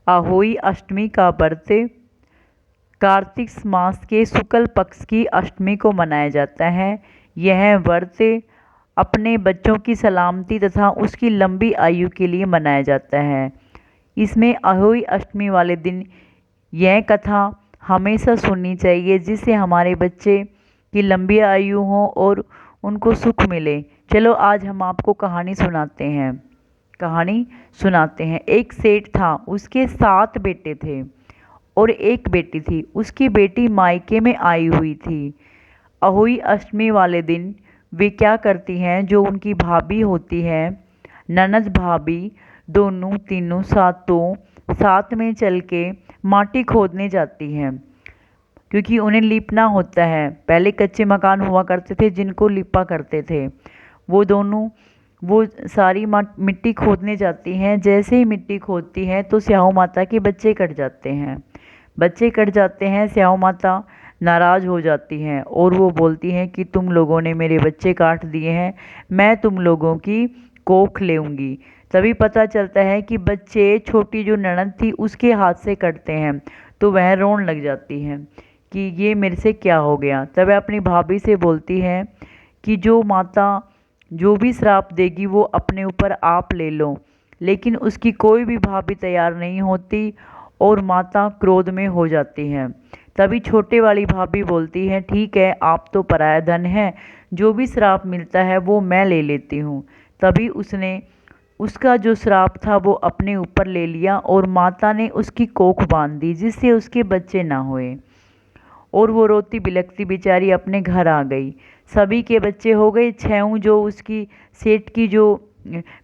अहोई अष्टमी का व्रत कार्तिक मास के शुक्ल पक्ष की अष्टमी को मनाया जाता है। यह व्रत अपने बच्चों की सलामती तथा उसकी लंबी आयु के लिए मनाया जाता है। इसमें अहोई अष्टमी वाले दिन यह कथा हमेशा सुननी चाहिए, जिससे हमारे बच्चे की लंबी आयु हो और उनको सुख मिले। चलो आज हम आपको कहानी सुनाते हैं। एक सेठ था, उसके 7 बेटे थे और एक बेटी थी। उसकी बेटी मायके में आई हुई थी। अहोई अष्टमी वाले दिन वे क्या करती हैं, जो उनकी भाभी होती है, ननद भाभी दोनों तीनों साथ में चल के माटी खोदने जाती हैं, क्योंकि उन्हें लीपना होता है। पहले कच्चे मकान हुआ करते थे जिनको लिपा करते थे। वो सारी मिट्टी खोदने जाती हैं। जैसे ही मिट्टी खोदती हैं तो स्याहू माता के बच्चे कट जाते हैं। स्याहू माता नाराज़ हो जाती हैं और वो बोलती हैं कि तुम लोगों ने मेरे बच्चे काट दिए हैं, मैं तुम लोगों की कोख लेऊंगी। तभी पता चलता है कि बच्चे छोटी जो ननद थी उसके हाथ से कटते हैं, तो वह रोने लग जाती हैं कि ये मेरे से क्या हो गया। तब वह अपनी भाभी से बोलती है कि जो माता जो भी श्राप देगी वो अपने ऊपर आप ले लो। लेकिन उसकी कोई भी भाभी तैयार नहीं होती और माता क्रोध में हो जाती है। तभी छोटे वाली भाभी बोलती है, ठीक है, आप तो पराया धन है, जो भी श्राप मिलता है वो मैं ले लेती हूँ। तभी उसने उसका जो श्राप था वो अपने ऊपर ले लिया और माता ने उसकी कोख बांध दी, जिससे उसके बच्चे ना हुए। और वो रोती बिलखती बेचारी अपने घर आ गई। सभी के बच्चे हो गए। 6 जो उसकी सेठ की जो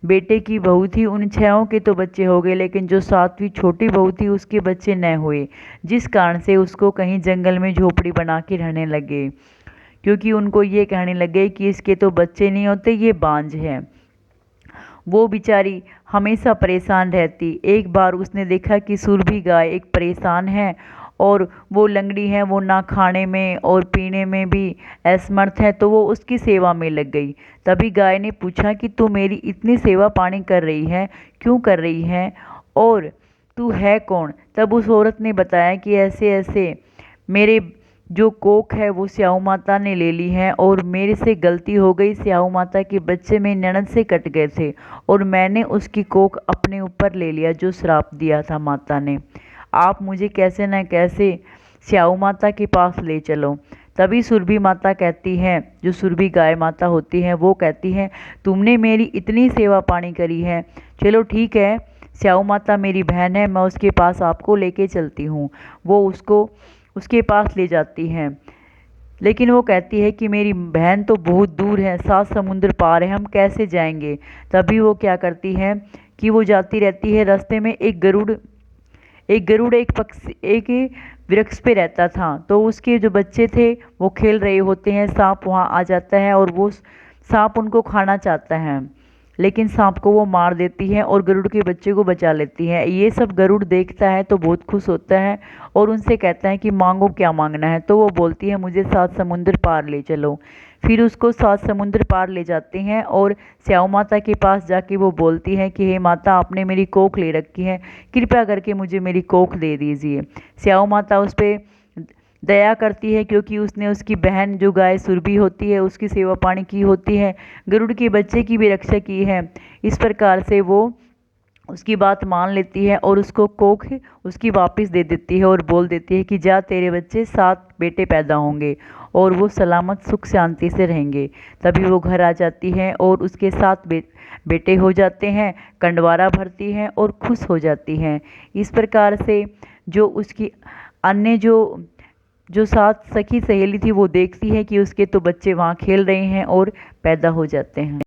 बेटे की बहू थी, उन 6 के तो बच्चे हो गए, लेकिन जो 7वीं छोटी बहू थी उसके बच्चे न हुए, जिस कारण से उसको कहीं जंगल में झोपड़ी बना के रहने लगे, क्योंकि उनको ये कहने लगे कि इसके तो बच्चे नहीं होते, ये बांझ है। वो बेचारी हमेशा परेशान रहती। एक बार उसने देखा कि सुरभि गाय एक परेशान है और वो लंगड़ी है, वो ना खाने में और पीने में भी असमर्थ है, तो वो उसकी सेवा में लग गई। तभी गाय ने पूछा कि तू मेरी इतनी सेवा पानी कर रही है, क्यों कर रही है और तू है कौन? तब उस औरत ने बताया कि ऐसे ऐसे मेरे जो कोख है वो स्याहू माता ने ले ली है और मेरे से गलती हो गई। स्याहू माता के बच्चे में ननद से कट गए थे और मैंने उसकी कोख अपने ऊपर ले लिया, जो श्राप दिया था माता ने। आप मुझे कैसे न कैसे स्याहू माता के पास ले चलो। तभी सुरभि माता कहती है, जो सुरभि गाय माता होती है, वो कहती है, तुमने मेरी इतनी सेवा पानी करी है, चलो ठीक है, स्याहू माता मेरी बहन है, मैं उसके पास आपको लेके चलती हूँ। वो उसको उसके पास ले जाती हैं, लेकिन वो कहती है कि मेरी बहन तो बहुत दूर है, 7 समुद्र पार है, हम कैसे जाएंगे। तभी वो क्या करती है कि वो जाती रहती है। रास्ते में एक गरुड़ एक पक्षी एक वृक्ष पे रहता था, तो उसके जो बच्चे थे वो खेल रहे होते हैं। सांप वहाँ आ जाता है और वो सांप उनको खाना चाहता है, लेकिन सांप को वो मार देती है और गरुड़ के बच्चे को बचा लेती है। ये सब गरुड़ देखता है तो बहुत खुश होता है और उनसे कहता है कि मांगो, क्या मांगना है। तो वो बोलती है, मुझे 7 समुद्र पार ले चलो। फिर उसको 7 समुद्र पार ले जाते हैं और स्याहू माता के पास जाके वो बोलती है कि हे माता, आपने मेरी कोख ले रखी है, कृपया करके मुझे मेरी कोख दे दीजिए। स्याहू माता उस पर दया करती है, क्योंकि उसने उसकी बहन जो गाय सुरभि होती है उसकी सेवा पानी की होती है, गरुड़ के बच्चे की भी रक्षा की है। इस प्रकार से वो उसकी बात मान लेती है और उसको कोख उसकी वापस दे देती है और बोल देती है कि जा, तेरे बच्चे 7 बेटे पैदा होंगे और वो सलामत सुख शांति से रहेंगे। तभी वो घर आ जाती है और उसके 7 बेटे हो जाते हैं। कंडवारा भरती हैं और खुश हो जाती हैं। इस प्रकार से जो उसकी अन्य जो 7 सखी सहेली थी वो देखती है कि उसके तो बच्चे वहाँ खेल रहे हैं और पैदा हो जाते हैं।